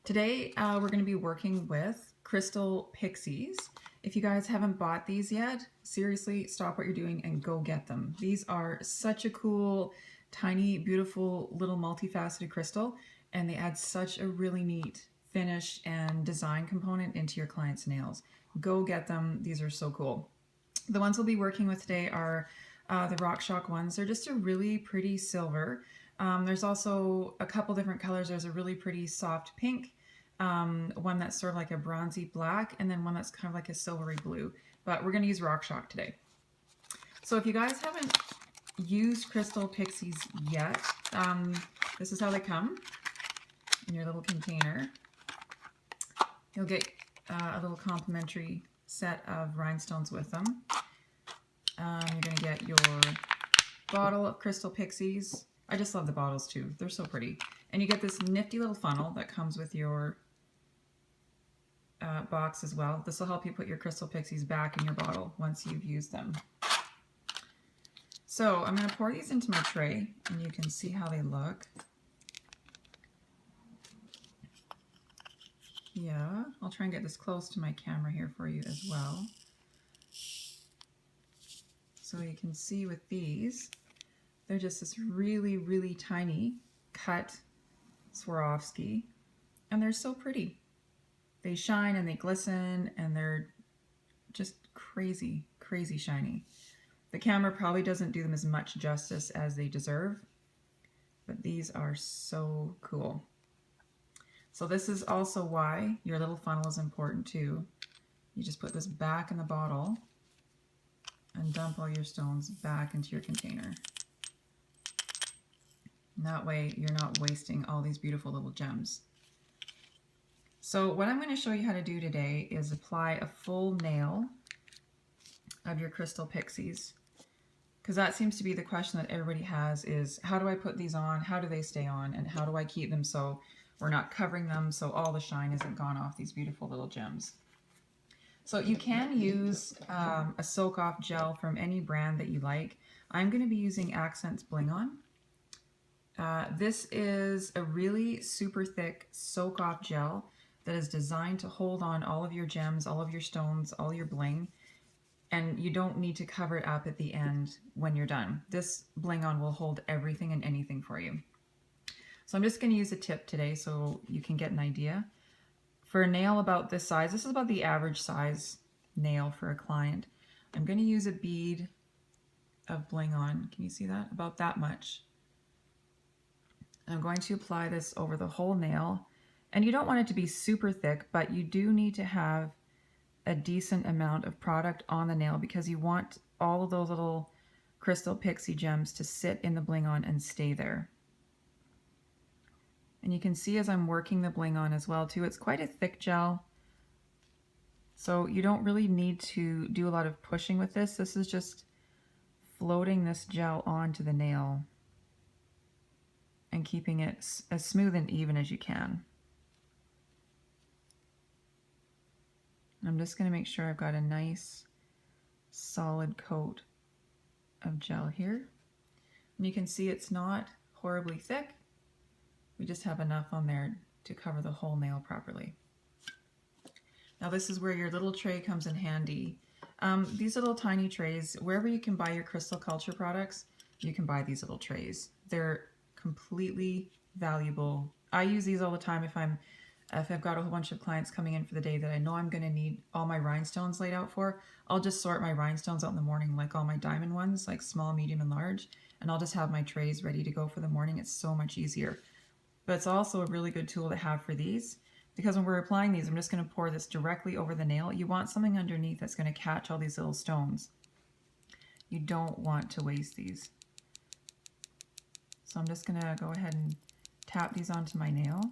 Today we're going to be working with Crystal Pixies. If you guys haven't bought these yet, seriously stop what you're doing and go get them. These are such a cool, tiny, beautiful little multifaceted crystal, and they add such a really neat finish and design component into your client's nails. Go get them. These are so cool. The ones we'll be working with today are the Rock Shock ones. They're just a really pretty silver. There's also a couple different colors. There's a really pretty soft pink, one that's sort of like a bronzy black, and then one that's kind of like a silvery blue. But we're going to use Rock Shock today. So if you guys haven't used Crystal Pixies yet, this is how they come in your little container. You'll get a little complimentary set of rhinestones with them. You're going to get your bottle of Crystal Pixies. I just love the bottles too. They're so pretty. And you get this nifty little funnel that comes with your box as well. This will help you put your Crystal Pixies back in your bottle once you've used them. So I'm going to pour these into my tray and you can see how they look. Yeah, I'll try and get this close to my camera here for you as well. So you can see with these, they're just this really, really tiny cut Swarovski, and they're so pretty. They shine and they glisten, and they're just crazy, crazy shiny. The camera probably doesn't do them as much justice as they deserve, but these are so cool. So this is also why your little funnel is important too. You just put this back in the bottle and dump all your stones back into your container. And that way you're not wasting all these beautiful little gems. So what I'm going to show you how to do today is apply a full nail of your Crystal Pixies. Because that seems to be the question that everybody has is, how do I put these on? How do they stay on? And how do I keep them so we're not covering them so all the shine isn't gone off these beautiful little gems? So you can use a soak off gel from any brand that you like. I'm going to be using Accents Bling On. This is a really super thick soak off gel that is designed to hold on all of your gems, all of your stones, all your bling, and you don't need to cover it up at the end when you're done. This Bling On will hold everything and anything for you. So I'm just going to use a tip today so you can get an idea. For a nail about this size, this is about the average size nail for a client. I'm going to use a bead of Bling On. Can you see that? About that much. I'm going to apply this over the whole nail. And you don't want it to be super thick, but you do need to have a decent amount of product on the nail because you want all of those little Crystal Pixie gems to sit in the Bling On and stay there. And you can see as I'm working the Bling On as well too, it's quite a thick gel. So you don't really need to do a lot of pushing with this. This is just floating this gel onto the nail and keeping it as smooth and even as you can. I'm just going to make sure I've got a nice solid coat of gel here. And you can see it's not horribly thick. We just have enough on there to cover the whole nail properly. Now this is where your little tray comes in handy. These little tiny trays, wherever you can buy your crystal culture products, you can buy these little trays. They're completely valuable. I use these all the time if I've got a whole bunch of clients coming in for the day that I know I'm going to need all my rhinestones laid out for. I'll just sort my rhinestones out in the morning, like all my diamond ones, like small, medium, and large, and I'll just have my trays ready to go for the morning. It's so much easier. But it's also a really good tool to have for these, because when we're applying these, I'm just going to pour this directly over the nail. You want something underneath that's going to catch all these little stones. You don't want to waste these. So I'm just going to go ahead and tap these onto my nail.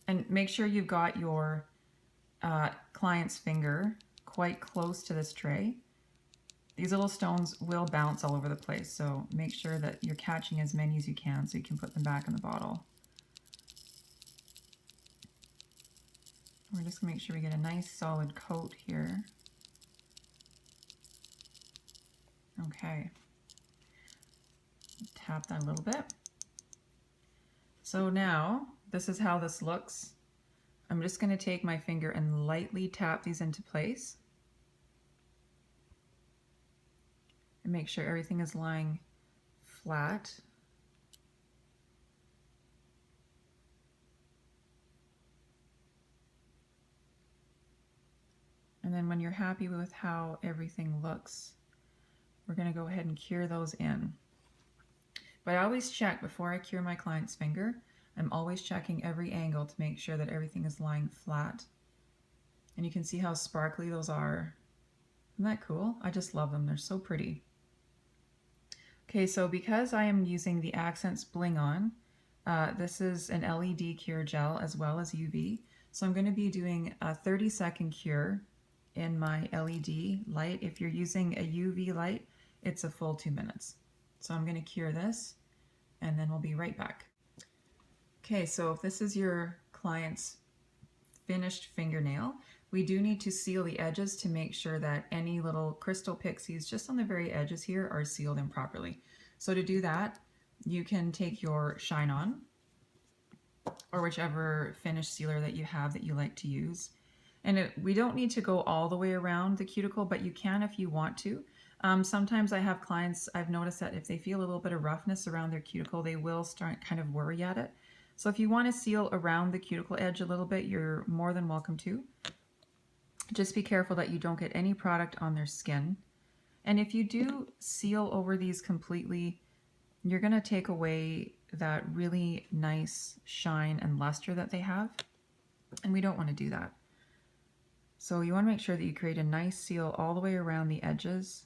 And make sure you've got your client's finger quite close to this tray. These little stones will bounce all over the place, so make sure that you're catching as many as you can so you can put them back in the bottle. We're just going to make sure we get a nice solid coat here. Okay. Tap that a little bit. So now this is how this looks. I'm just going to take my finger and lightly tap these into place and make sure everything is lying flat. And then when you're happy with how everything looks, we're going to go ahead and cure those in. But I always check before I cure my client's finger. I'm always checking every angle to make sure that everything is lying flat. And you can see how sparkly those are. Isn't that cool? I just love them. They're so pretty. Okay, so because I am using the Accents Bling On, this is an LED cure gel as well as UV. So I'm going to be doing a 30-second cure in my LED light. If you're using a UV light, it's a full 2 minutes. So I'm going to cure this and then we'll be right back. Okay, so if this is your client's finished fingernail, we do need to seal the edges to make sure that any little crystal pixies just on the very edges here are sealed in properly. So to do that, you can take your Shine On or whichever finish sealer that you have that you like to use. And we don't need to go all the way around the cuticle, but you can if you want to. Sometimes I have clients, I've noticed that if they feel a little bit of roughness around their cuticle, they will start kind of worry at it. So if you want to seal around the cuticle edge a little bit, you're more than welcome to. Just be careful that you don't get any product on their skin. And if you do seal over these completely, you're going to take away that really nice shine and luster that they have. And we don't want to do that. So you want to make sure that you create a nice seal all the way around the edges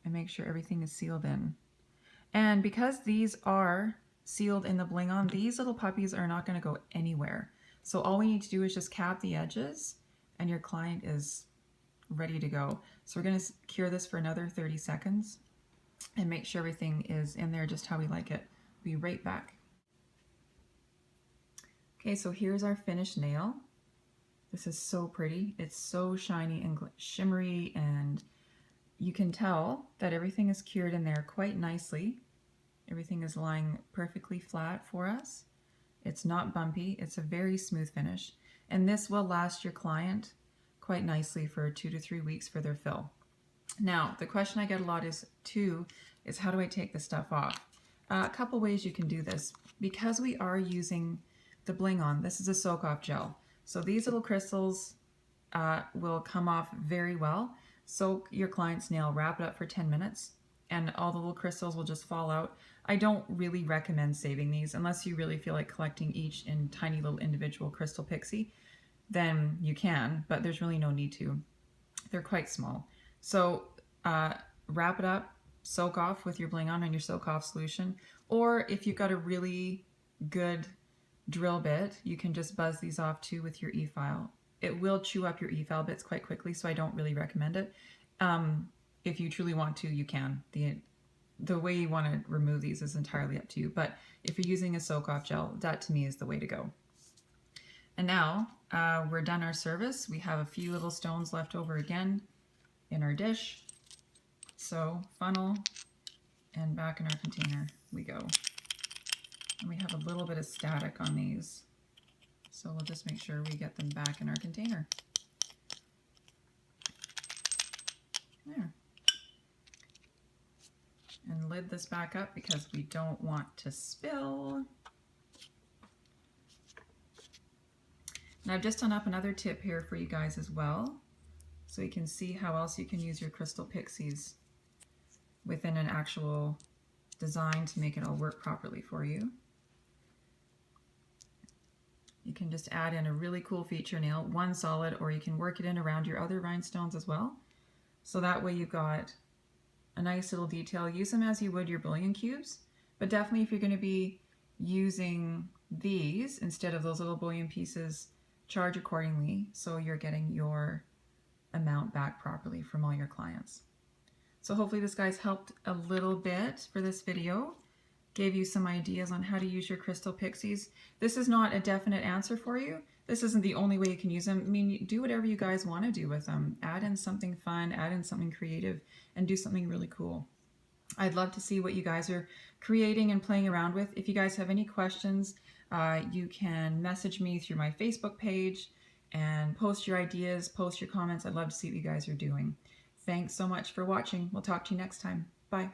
and make sure everything is sealed in. And because these are sealed in the Bling On, these little puppies are not going to go anywhere. So all we need to do is just cap the edges and your client is ready to go. So we're going to cure this for another 30 seconds and make sure everything is in there just how we like it. We'll be right back. Okay, so here's our finished nail. This is so pretty. It's so shiny and shimmery, and you can tell that everything is cured in there quite nicely. Everything is lying perfectly flat for us. It's not bumpy. It's a very smooth finish. And this will last your client quite nicely for 2 to 3 weeks for their fill. Now, the question I get a lot is how do I take the stuff off? A couple ways you can do this. Because we are using the Bling On, this is a soak-off gel. So these little crystals will come off very well. Soak your client's nail, wrap it up for 10 minutes, and all the little crystals will just fall out. I don't really recommend saving these unless you really feel like collecting each in tiny little individual crystal pixie. Then you can, but there's really no need to. They're quite small. So wrap it up, soak off with your Bling On and your soak off solution. Or if you've got a really good drill bit, you can just buzz these off too with your e-file. It will chew up your e-file bits quite quickly, so I don't really recommend it. If you truly want to, you can. The way you want to remove these is entirely up to you, but if you're using a soak-off gel, that to me is the way to go. And now we're done our service. We have a few little stones left over again in our dish. So funnel and back in our container we go. And we have a little bit of static on these, so we'll just make sure we get them back in our container. There. And lid this back up because we don't want to spill. And I've just done up another tip here for you guys as well, so you can see how else you can use your crystal pixies within an actual design to make it all work properly for you. You can just add in a really cool feature nail, one solid, or you can work it in around your other rhinestones as well. So that way you've got a nice little detail. Use them as you would your bullion cubes, but definitely if you're going to be using these instead of those little bullion pieces, charge accordingly so you're getting your amount back properly from all your clients. So hopefully this guy's helped a little bit for this video. Gave you some ideas on how to use your crystal pixies. This is not a definite answer for you. This isn't the only way you can use them. I mean, do whatever you guys want to do with them. Add in something fun, add in something creative, and do something really cool. I'd love to see what you guys are creating and playing around with. If you guys have any questions, You can message me through my Facebook page and post your ideas, post your comments. I'd love to see what you guys are doing. Thanks so much for watching. We'll talk to you next time. Bye.